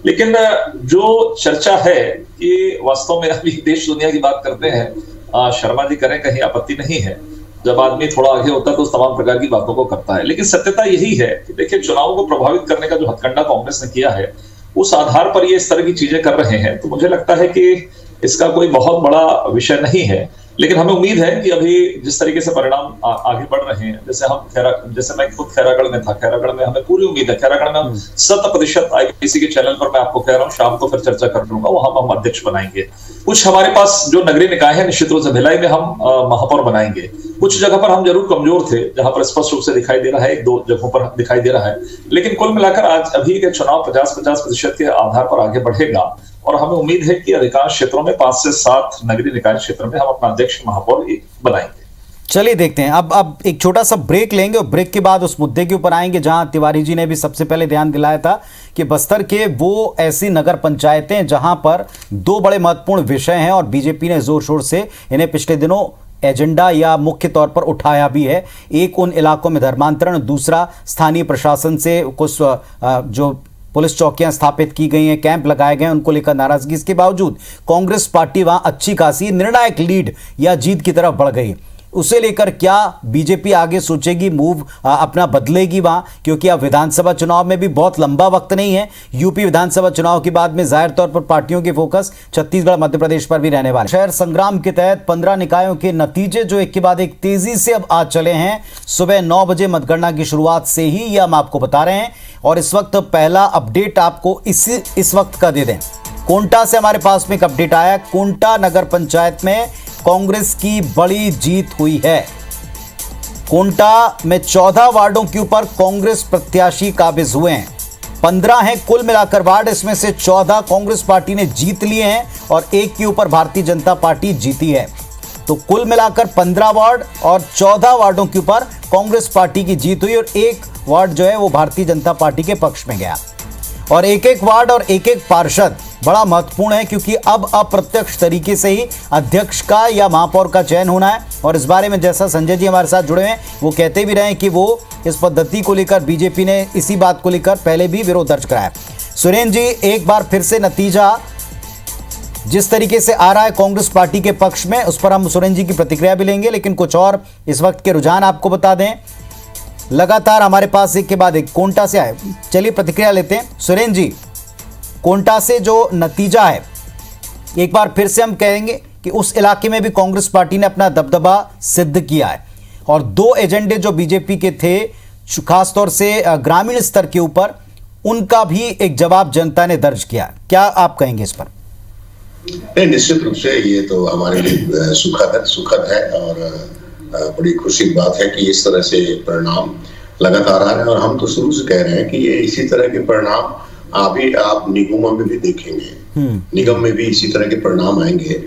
लेकिन जो चर्चा है कि वास्तव में अभी देश दुनिया की बात करते हैं, शर्मा जी करें, कहीं आपत्ति नहीं है। जब आदमी थोड़ा आगे होता है तो तमाम प्रकार की बातों को करता है। लेकिन सत्यता यही है कि देखिए, चुनाव को प्रभावित करने का जो हथकंडा कांग्रेस ने किया है, उस आधार पर ये इस तरह की चीजें कर रहे हैं। तो मुझे लगता है कि इसका कोई बहुत बड़ा विषय नहीं है। लेकिन हमें उम्मीद है कि अभी जिस तरीके से परिणाम आगे बढ़ रहे हैं, जैसे मैं खुद खैरागढ़ में था, खैरागढ़ में हमें पूरी उम्मीद है, खैरागढ़ में हम 100% आईपीसी के चैनल पर मैं आपको कह रहा हूँ, शाम को फिर चर्चा कर लूंगा, वहां हम अध्यक्ष बनाएंगे। कुछ हमारे पास जो नगरीय निकाय है, निश्चित रूप से भिलाई में हम महापौर बनाएंगे। कुछ जगह पर हम जरूर कमजोर थे, जहां पर स्पष्ट रूप से दिखाई दे रहा है, 1-2 जगहों पर दिखाई दे रहा है। लेकिन कुल मिलाकर आज अभी के चुनाव 50-50% के आधार पर आगे बढ़ेगा और हमें उम्मीद है कि अधिकांश क्षेत्रों में 5 से 7 नगरीय निकाय क्षेत्र में हम अपना अध्यक्ष महापौर बनाएंगे। चलिए देखते हैं। अब एक छोटा सा ब्रेक लेंगे और ब्रेक के बाद उस मुद्दे के ऊपर आएंगे जहां तिवारी जी ने भी सबसे पहले ध्यान दिलाया था कि बस्तर के वो ऐसी नगर पंचायतें जहां पर 2 बड़े महत्वपूर्ण विषय हैं और बीजेपी ने जोर शोर से इन्हें पिछले दिनों एजेंडा या मुख्य तौर पर उठाया भी है। एक उन इलाकों में धर्मांतरण, दूसरा स्थानीय प्रशासन से कुछ जो पुलिस चौकियां स्थापित की गई हैं, कैंप लगाए गए हैं, उनको लेकर नाराजगी। इसके बावजूद कांग्रेस पार्टी वहां अच्छी खासी निर्णायक लीड या जीत की तरफ बढ़ गई। उसे लेकर क्या बीजेपी आगे सोचेगी, मूव अपना बदलेगी वहां? क्योंकि अब विधानसभा चुनाव में भी बहुत लंबा वक्त नहीं है। यूपी विधानसभा चुनाव के बाद में जाहिर तौर पर पार्टियों के फोकस छत्तीसगढ़, मध्य प्रदेश पर भी रहने वाले। शहर संग्राम के तहत 15 निकायों के नतीजे जो एक के बाद एक तेजी से अब आ चले हैं। सुबह 9 बजे मतगणना की शुरुआत से ही ये हम आपको बता रहे हैं और इस वक्त पहला अपडेट आपको इस वक्त का दे दें। कोंटा से हमारे पास में एक अपडेट आया। कोंटा नगर पंचायत में कांग्रेस की बड़ी जीत हुई है। कोंटा में 14 वार्डों के ऊपर कांग्रेस प्रत्याशी काबिज हुए हैं। 15 हैं कुल मिलाकर वार्ड, इसमें से 14 कांग्रेस पार्टी ने जीत लिए हैं और एक के ऊपर भारतीय जनता पार्टी जीती है। तो कुल मिलाकर 15 वार्ड और 14 वार्डों के ऊपर कांग्रेस पार्टी की जीत हुई और एक वार्ड जो है वो भारतीय जनता पार्टी के पक्ष में गया। और एक वार्ड और एक पार्षद बड़ा महत्वपूर्ण है क्योंकि अब अप्रत्यक्ष तरीके से ही अध्यक्ष का या महापौर का चयन होना है। और इस बारे में जैसा संजय जी हमारे साथ जुड़े हैं, वो कहते भी रहे कि वो इस पद्धति को लेकर बीजेपी ने इसी बात को लेकर पहले भी विरोध दर्ज कराया। सुरेंद्र जी, एक बार फिर से नतीजा जिस तरीके से आ रहा है कांग्रेस पार्टी के पक्ष में, उस पर हम सुरेंद्र जी की प्रतिक्रिया भी लेंगे, लेकिन कुछ और इस वक्त के रुझान आपको बता दें। लगातार हमारे पास एक के बाद एक कोंटा से आए, चलिए प्रतिक्रिया लेते हैं। सुरेंद्र जी, कोंटा से जो नतीजा है, एक बार फिर से हम कहेंगे कि उस इलाके में भी कांग्रेस पार्टी ने अपना दबदबा सिद्ध किया है। और 2 एजेंडे जो बीजेपी के थे खासतौर से ग्रामीण स्तर के ऊपर, उनका भी एक जवाब जनता ने दर्ज किया। क्या आप कहेंगे इस पर? नहीं, निश्चित रूप से ये तो हमारे लिए सुखद है और बड़ी खुशी की बात है कि इस तरह से परिणाम लगातार आ रहे हैं। और हम तो शुरू से कह रहे हैं कि ये इसी तरह के परिणाम अभी आप निगमों में भी देखेंगे, निगम में भी इसी तरह के परिणाम आएंगे।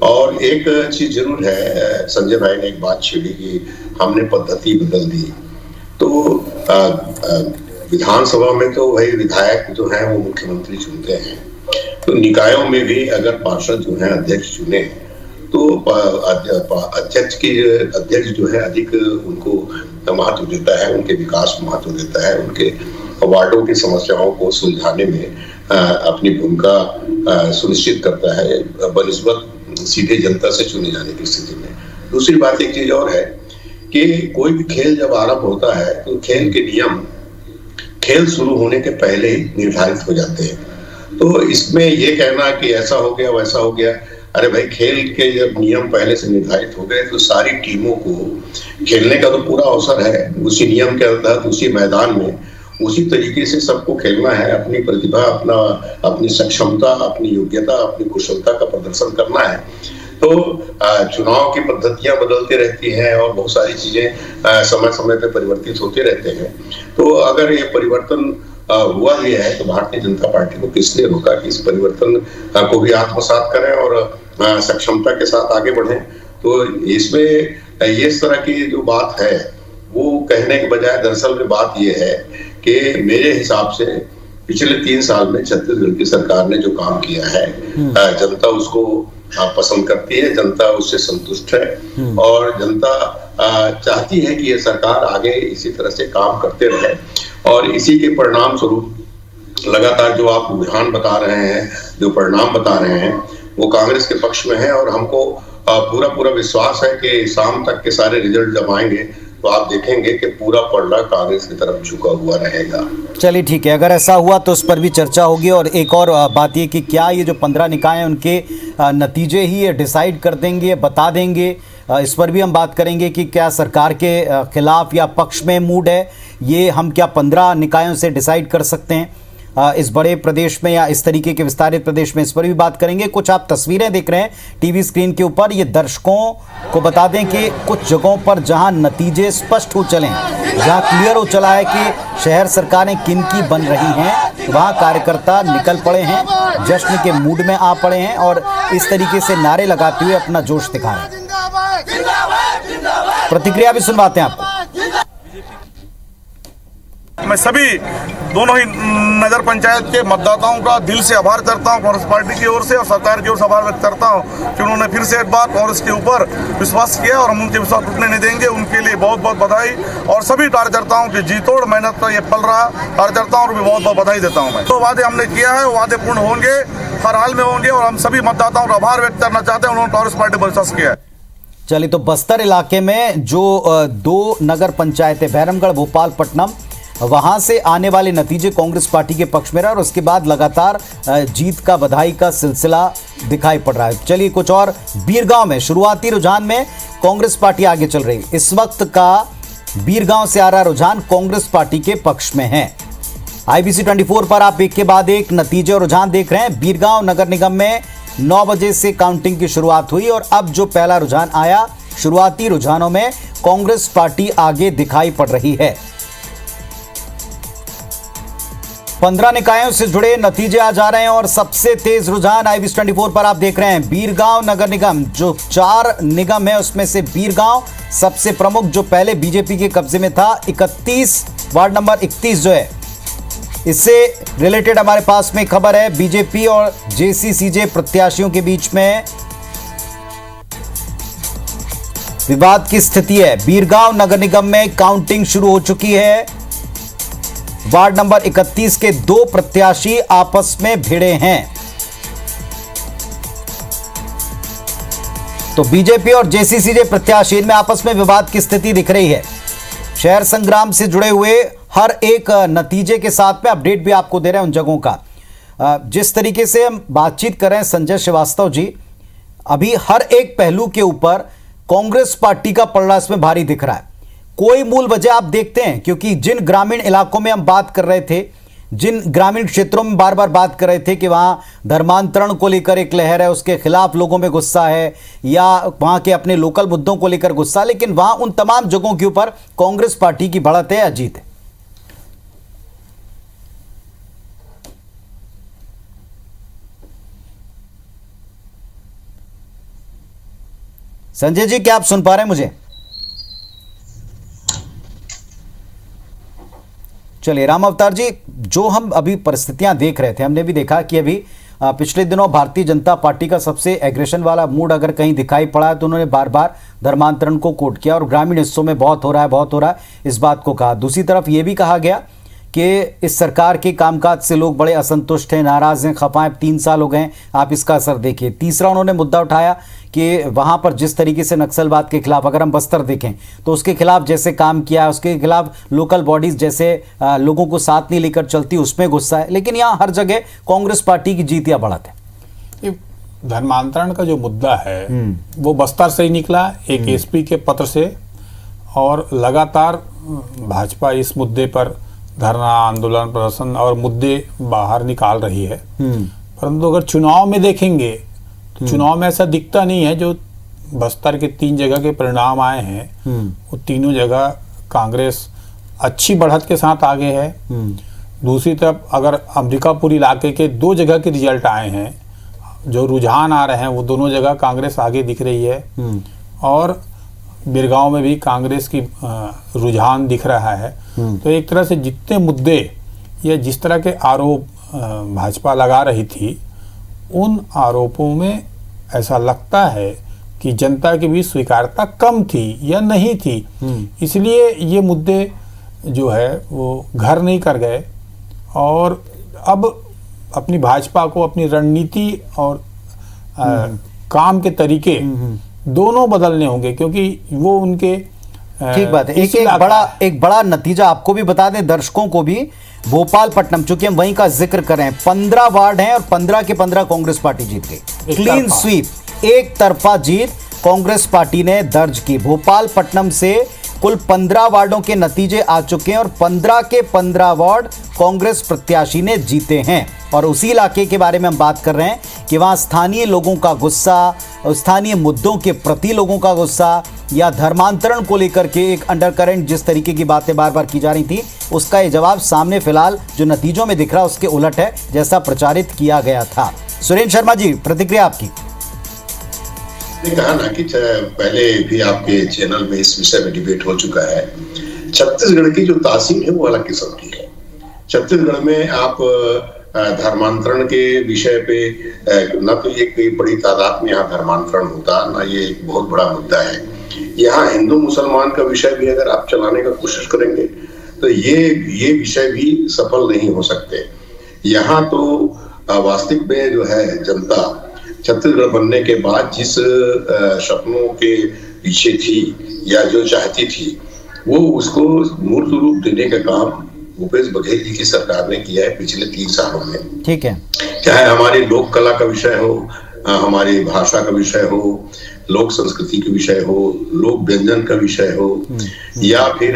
और एक चीज जरूर है, संजय भाई ने एक बात छेड़ी कि हमने पद्धति बदल दी। तो विधानसभा में तो भाई विधायक जो है वो मुख्यमंत्री चुनते हैं, तो निकायों में भी अगर पार्षद जो है अध्यक्ष चुने तो अध्यक्ष जो है अधिक उनको महत्व देता है, उनके विकास को महत्व देता है, उनके वार्डों की समस्याओं को सुलझाने में अपनी भूमिका सुनिश्चित करता है बनिस्बत सीधे जनता से चुने जाने की स्थिति में। दूसरी बात एक चीज और है कि कोई भी खेल जब आरंभ होता है तो खेल के नियम खेल शुरू होने के पहले ही निर्धारित हो जाते हैं। तो इसमें ये कहना कि ऐसा हो गया वैसा हो गया, अरे भाई खेल के जब नियम पहले से निर्धारित हो गए तो सारी टीमों को खेलने का तो पूरा अवसर है, उसी नियम के तहत उसी मैदान में उसी तरीके से सबको खेलना है, अपनी प्रतिभा, अपनी सक्षमता, अपनी योग्यता, अपनी कुशलता का प्रदर्शन करना है। तो चुनाव की पद्धतियां बदलती रहती हैं और बहुत सारी चीजें समय समय पे परिवर्तित होते रहते हैं। तो अगर ये परिवर्तन हुआ भी है तो भारतीय जनता पार्टी को किसने रोका कि इस परिवर्तन को भी आत्मसात करें और सक्षमता के साथ आगे बढ़ें। तो इसमें इस तरह की जो बात है वो कहने के बजाय दरअसल में बात ये है कि मेरे हिसाब से पिछले 3 साल में छत्तीसगढ़ की सरकार ने जो काम किया है जनता उसको पसंद करती है, जनता उससे संतुष्ट है और जनता चाहती है कि ये सरकार आगे इसी तरह से काम करते रहे। और इसी के परिणाम स्वरूप लगातार जो आप रुझान बता रहे हैं, जो परिणाम बता रहे हैं, वो कांग्रेस के पक्ष में है। और हमको पूरा विश्वास है कि शाम तक के सारे रिजल्ट जब आएंगे तो आप देखेंगे कि पूरा पलड़ा कांग्रेस की तरफ झुका हुआ रहेगा। चलिए ठीक है, अगर ऐसा हुआ तो उस पर भी चर्चा होगी। और एक और बात ये कि क्या ये जो 15 निकाय हैं उनके नतीजे ही ये डिसाइड कर देंगे, बता देंगे, इस पर भी हम बात करेंगे कि क्या सरकार के खिलाफ या पक्ष में मूड है, ये हम क्या 15 निकायों से डिसाइड कर सकते हैं इस बड़े प्रदेश में या इस तरीके के विस्तारित प्रदेश में, इस पर भी बात करेंगे। कुछ आप तस्वीरें देख रहे हैं टीवी स्क्रीन के ऊपर, ये दर्शकों को बता दें कि कुछ जगहों पर जहां नतीजे स्पष्ट हो चले हैं, जहां क्लियर हो चला है कि शहर सरकारें किन की बन रही हैं, वहां कार्यकर्ता निकल पड़े हैं, जश्न के मूड में आ पड़े हैं और इस तरीके से नारे लगाते हुए अपना जोश दिखा रहे हैं। प्रतिक्रिया भी सुनवाते हैं आपको। मैं सभी दोनों ही नगर पंचायत के मतदाताओं का दिल से आभार करता हूं, कांग्रेस पार्टी की ओर से और सरकार की ओर से आभार व्यक्त करता हूं कि उन्होंने फिर से एक बार कांग्रेस के ऊपर विश्वास किया और हम उनके विश्वास टूटने नहीं देंगे। उनके लिए बहुत बहुत बधाई और सभी कार्यकर्ताओं की जीतोड़ मेहनत का ये फल रहा। कार्यकर्ताओं को भी बहुत बहुत बधाई देता हूँ मैं। तो वादे हमने किया है वो वादे पूर्ण होंगे, हर हाल में होंगे और हम सभी मतदाताओं का आभार व्यक्त करना चाहते हैं, उन्होंने कांग्रेस पार्टी पर विश्वास किया है। चलिए, तो बस्तर इलाके में जो 2 नगर पंचायतें भैरमगढ़, भोपालपट्टनम, वहां से आने वाले नतीजे कांग्रेस पार्टी के पक्ष में रहा और उसके बाद लगातार जीत का बधाई का सिलसिला दिखाई पड़ रहा है। चलिए, कुछ और बीरगांव में शुरुआती रुझान में कांग्रेस पार्टी आगे चल रही है। इस वक्त का बीरगांव से आ रहा रुझान कांग्रेस पार्टी के पक्ष में है। IBC 24 पर आप एक के बाद एक नतीजे और रुझान देख रहे हैं। बीरगांव नगर निगम में 9 बजे से काउंटिंग की शुरुआत हुई और अब जो पहला रुझान आया, शुरुआती रुझानों में कांग्रेस पार्टी आगे दिखाई पड़ रही है। 15 निकायों से जुड़े नतीजे आ जा रहे हैं और सबसे तेज रुझान IBC 24 पर आप देख रहे हैं। बीरगांव नगर निगम, जो 4 निगम है उसमें से बीरगांव सबसे प्रमुख, जो पहले बीजेपी के कब्जे में था। 31 वार्ड नंबर 31 जो है, इससे रिलेटेड हमारे पास में खबर है। बीजेपी और JCCJ प्रत्याशियों के बीच में विवाद की स्थिति है। बीरगांव नगर निगम में काउंटिंग शुरू हो चुकी है। वार्ड नंबर 31 के 2 प्रत्याशी आपस में भिड़े हैं। तो बीजेपी और JCCJ प्रत्याशी में आपस में विवाद की स्थिति दिख रही है। शहर संग्राम से जुड़े हुए हर एक नतीजे के साथ में अपडेट भी आपको दे रहे हैं उन जगहों का। जिस तरीके से हम बातचीत कर रहे हैं संजय श्रीवास्तव जी, अभी हर एक पहलू के ऊपर कांग्रेस पार्टी का पलड़ा इसमें भारी दिख रहा है। कोई मूल वजह आप देखते हैं? क्योंकि जिन ग्रामीण इलाकों में हम बात कर रहे थे, जिन ग्रामीण क्षेत्रों में बार बार बात कर रहे थे कि वहां धर्मांतरण को लेकर एक लहर है, उसके खिलाफ लोगों में गुस्सा है, या वहां के अपने लोकल मुद्दों को लेकर गुस्सा, लेकिन वहां उन तमाम जगहों के ऊपर कांग्रेस पार्टी की बढ़त है या जीत है? संजय जी, क्या आप सुन पा रहे हैं मुझे? चलिए राम अवतार जी, जो हम अभी परिस्थितियां देख रहे थे, हमने भी देखा कि अभी पिछले दिनों भारतीय जनता पार्टी का सबसे एग्रेशन वाला मूड अगर कहीं दिखाई पड़ा है तो उन्होंने बार बार धर्मांतरण को कोट किया और ग्रामीण हिस्सों में बहुत हो रहा है इस बात को कहा। दूसरी तरफ ये भी कहा गया कि इस सरकार के कामकाज से लोग बड़े असंतुष्ट हैं, नाराज हैं, खफा हैं, 3 साल हो गए, आप इसका असर देखिए। तीसरा उन्होंने मुद्दा उठाया कि वहां पर जिस तरीके से नक्सलवाद के खिलाफ, अगर हम बस्तर देखें तो उसके खिलाफ जैसे काम किया, उसके खिलाफ लोकल बॉडीज जैसे लोगों को साथ नहीं लेकर चलती, उसमें गुस्सा है। लेकिन यहाँ हर जगह कांग्रेस पार्टी की जीत या बढ़त है। धर्मांतरण का जो मुद्दा है वो बस्तर से ही निकला, एक एसपी के पत्र से, और लगातार भाजपा इस मुद्दे पर धरना, आंदोलन, प्रदर्शन और मुद्दे बाहर निकाल रही है। परंतु अगर चुनाव में देखेंगे तो चुनाव में ऐसा दिखता नहीं है। जो बस्तर के 3 जगह के परिणाम आए हैं वो तीनों जगह कांग्रेस अच्छी बढ़त के साथ आगे है। दूसरी तरफ अगर अंबिकापुर इलाके के 2 जगह के रिजल्ट आए हैं, जो रुझान आ रहे हैं वो दोनों जगह कांग्रेस आगे दिख रही है। और बिरगांव में भी कांग्रेस की रुझान दिख रहा है। तो एक तरह से जितने मुद्दे या जिस तरह के आरोप भाजपा लगा रही थी, उन आरोपों में ऐसा लगता है कि जनता की भी स्वीकार्यता कम थी या नहीं थी, इसलिए ये मुद्दे जो है वो घर नहीं कर गए। और अब अपनी भाजपा को अपनी रणनीति और काम के तरीके दोनों बदलने होंगे, क्योंकि वो उनके ठीक बात है। एक बड़ा नतीजा आपको भी बता दें, दर्शकों को भी। भोपालपट्टनम, चूंकि हम वहीं का जिक्र करें, 15 वार्ड हैं और 15 के 15 कांग्रेस पार्टी जीत गई। क्लीन स्वीप, एक तरफा जीत कांग्रेस पार्टी ने दर्ज की। भोपालपट्टनम से कुल 15 वार्डों के नतीजे आ चुके हैं और 15 के 15 वार्ड कांग्रेस प्रत्याशी ने जीते हैं। और उसी इलाके के बारे में हम बात कर रहे हैं कि वहां स्थानीय लोगों का गुस्सा, स्थानीय मुद्दों के प्रति लोगों का गुस्सा, या धर्मांतरण को लेकर के एक अंडरकरेंट जिस तरीके की बातें बार बार की जा रही थी, उसका ये जवाब सामने फिलहाल जो नतीजों में दिख रहा है उसके उलट है, जैसा प्रचारित किया गया था। सुरेंद्र शर्मा जी, प्रतिक्रिया आपकी। कहा ना कि पहले भी आपके चैनल में इस विषय में डिबेट हो चुका है। छत्तीसगढ़ की जो तासीर है वो अलग किस्म की है। छत्तीसगढ़ में आप धर्मांतरण के विषय पे न तो ये कोई बड़ी तादाद में यहाँ धर्मांतरण होता, ना ये एक बहुत बड़ा मुद्दा है। यहाँ हिंदू मुसलमान का विषय भी अगर आप चलाने का कोशिश करेंगे तो ये विषय भी सफल नहीं हो सकते। यहाँ तो वास्तविक में जो है जनता छत्तीसगढ़ बनने के बाद जिस सपनों के पीछे थी या जो चाहती थी, वो उसको मूर्त रूप देने का काम भूपेश बघेल जी की सरकार ने किया है पिछले 3 सालों में। ठीक है, चाहे हमारी लोक कला का विषय हो, हमारी भाषा का विषय हो, लोक संस्कृति का विषय हो, लोक व्यंजन का विषय हो, या फिर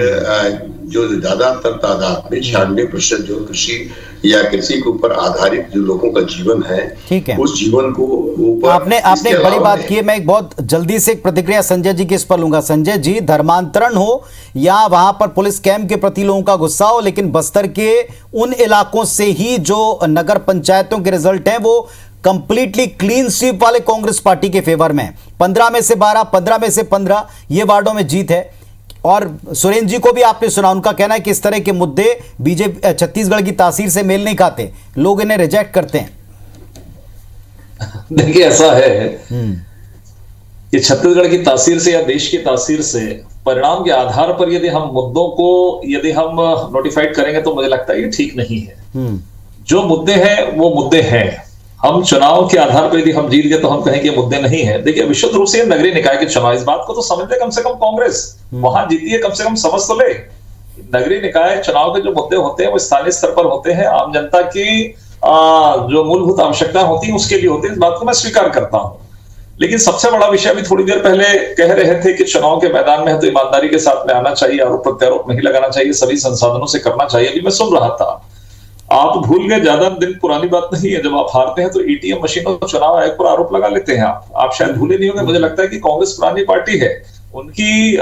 जो ज्यादातर तादाद में 96% जो कृषि या कृषि के ऊपर आधारित जो लोगों का जीवन है, ठीक है, उस जीवन को ऊपर आपने एक बड़ी बात की है। मैं एक बहुत जल्दी से एक प्रतिक्रिया संजय जी की इस पर लूंगा। संजय जी, धर्मांतरण हो या वहां पर पुलिस कैंप के प्रति लोगों का गुस्सा हो, लेकिन बस्तर के उन इलाकों से ही जो नगर पंचायतों के रिजल्ट हैं वो कंप्लीटली क्लीन स्वीप वाले कांग्रेस पार्टी के फेवर में है। 15 में से 12, 15 में से 15 ये वार्डों में जीत है। और सुरेंद्र जी को भी आपने सुना, उनका कहना है कि इस तरह के मुद्दे बीजेपी छत्तीसगढ़ की तासीर से मेल नहीं खाते, लोग इन्हें रिजेक्ट करते हैं। देखिए, ऐसा है कि छत्तीसगढ़ की तासीर से या देश की तासीर से परिणाम के आधार पर यदि हम मुद्दों को नोटिफाइड करेंगे तो मुझे लगता है ये ठीक नहीं है। जो मुद्दे हैं वो मुद्दे हैं। हम चुनाव के आधार पर यदि हम जीत गए तो हम कहें कि मुद्दे नहीं है। देखिए, विशुद्ध रूप से नगरीय निकाय के चुनाव, इस बात को तो समझ ले कम से कम कांग्रेस वहां जीती है, कम से कम समझ तो ले। नगरीय निकाय चुनाव के जो मुद्दे होते हैं वो स्थानीय स्तर पर होते हैं, आम जनता की जो मूलभूत आवश्यकता होती है उसके लिए होती है, इस बात को मैं स्वीकार करता हूं। लेकिन सबसे बड़ा विषय अभी थोड़ी देर पहले कह रहे थे कि चुनाव के मैदान में है तो ईमानदारी के साथ में आना चाहिए, आरोप प्रत्यारोप नहीं लगाना चाहिए, सभी संसाधनों से करना चाहिए। अभी मैं सुन रहा था, आप भूल गए, ज्यादा दिन पुरानी बात नहीं है, जब आप हारते हैं तो ईटीएम मशीन और चुनाव आयोग पर आरोप लगा लेते हैं। आप शायद भूले नहीं होंगे, मुझे लगता है कि कांग्रेस पुरानी पार्टी है, उनकी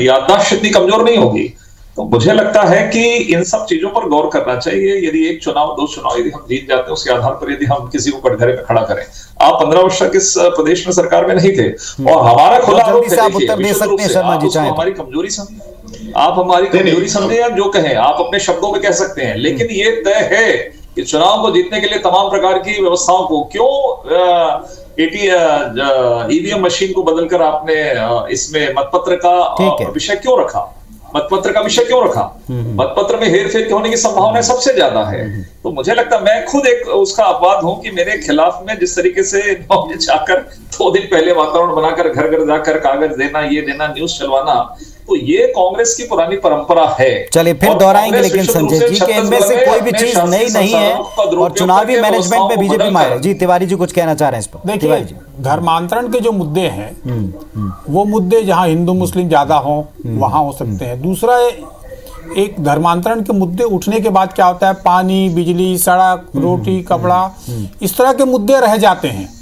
याददाश्त इतनी कमजोर नहीं होगी। तो मुझे लगता है कि इन सब चीजों पर गौर करना चाहिए। यदि एक चुनाव, दो चुनाव यदि हम जीत जाते हैं, उसके आधार पर यदि हम किसी को कटघरे में खड़ा करें। आप 15 वर्ष तक इस प्रदेश में सरकार में नहीं थे और हमारा खुला आरोप है, आप उत्तर दे सकते हैं शर्मा जी, चाहे हमारी कमजोरी समझे, आप हमारी कमजोरी समझे या जो कहें आप अपने शब्दों में कह सकते हैं, लेकिन ये तय है कि चुनाव को जीतने के लिए तमाम प्रकार की व्यवस्थाओं को क्यों ईवीएम मशीन को बदलकर आपने इसमें मतपत्र का विषय क्यों रखा, मतपत्र का विषय क्यों रखा, मतपत्र में हेरफेर होने की संभावना सबसे ज्यादा है। तो मुझे लगता, मैं खुद एक उसका अपवाद हूं कि मेरे खिलाफ में जिस तरीके से जाकर 2 दिन पहले वातावरण बनाकर घर घर जाकर कागज देना, ये देना, न्यूज चलवाना, तो ये कांग्रेस की पुरानी परंपरा है। चलिए फिर दोहराएंगे, लेकिन संजय जी के इनमें से कोई भी चीज नई नहीं है और चुनावी मैनेजमेंट में बीजेपी माहिर। जी तिवारी जी कुछ कहना चाह रहे हैं इस पर। देखिए, धर्मांतरण के जो मुद्दे हैं वो मुद्दे जहां हिंदू मुस्लिम ज्यादा हों वहां हो सकते हैं। दूसरा, एक धर्मांतरण के मुद्दे उठने के बाद क्या होता है, पानी, बिजली, सड़क, रोटी, कपड़ा, इस तरह के मुद्दे रह जाते हैं।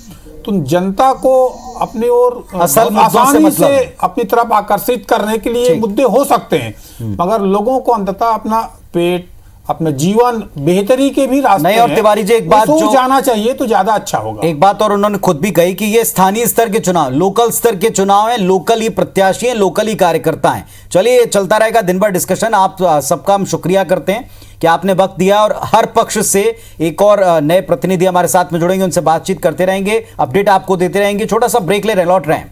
तो जनता को अपनी ओर आसानी से अपनी तरफ आकर्षित करने के लिए मुद्दे हो सकते हैं, मगर लोगों को अंततः अपना पेट, अपना जीवन बेहतरी के भी रास्ते नहीं। और तिवारी जी एक बात जो जाना चाहिए तो ज्यादा अच्छा होगा। एक बात और उन्होंने खुद भी कही कि ये स्थानीय स्तर के चुनाव, लोकल स्तर के चुनाव हैं, लोकल ही प्रत्याशी हैं, लोकल ही कार्यकर्ता हैं। चलिए चलता रहेगा दिन भर डिस्कशन। आप सबका हम शुक्रिया करते हैं कि आपने वक्त दिया और हर पक्ष से एक और नए प्रतिनिधि हमारे साथ में जुड़ेंगे, उनसे बातचीत करते रहेंगे, अपडेट आपको देते रहेंगे। छोटा सा ब्रेक ले रहे, लौट रहे हैं।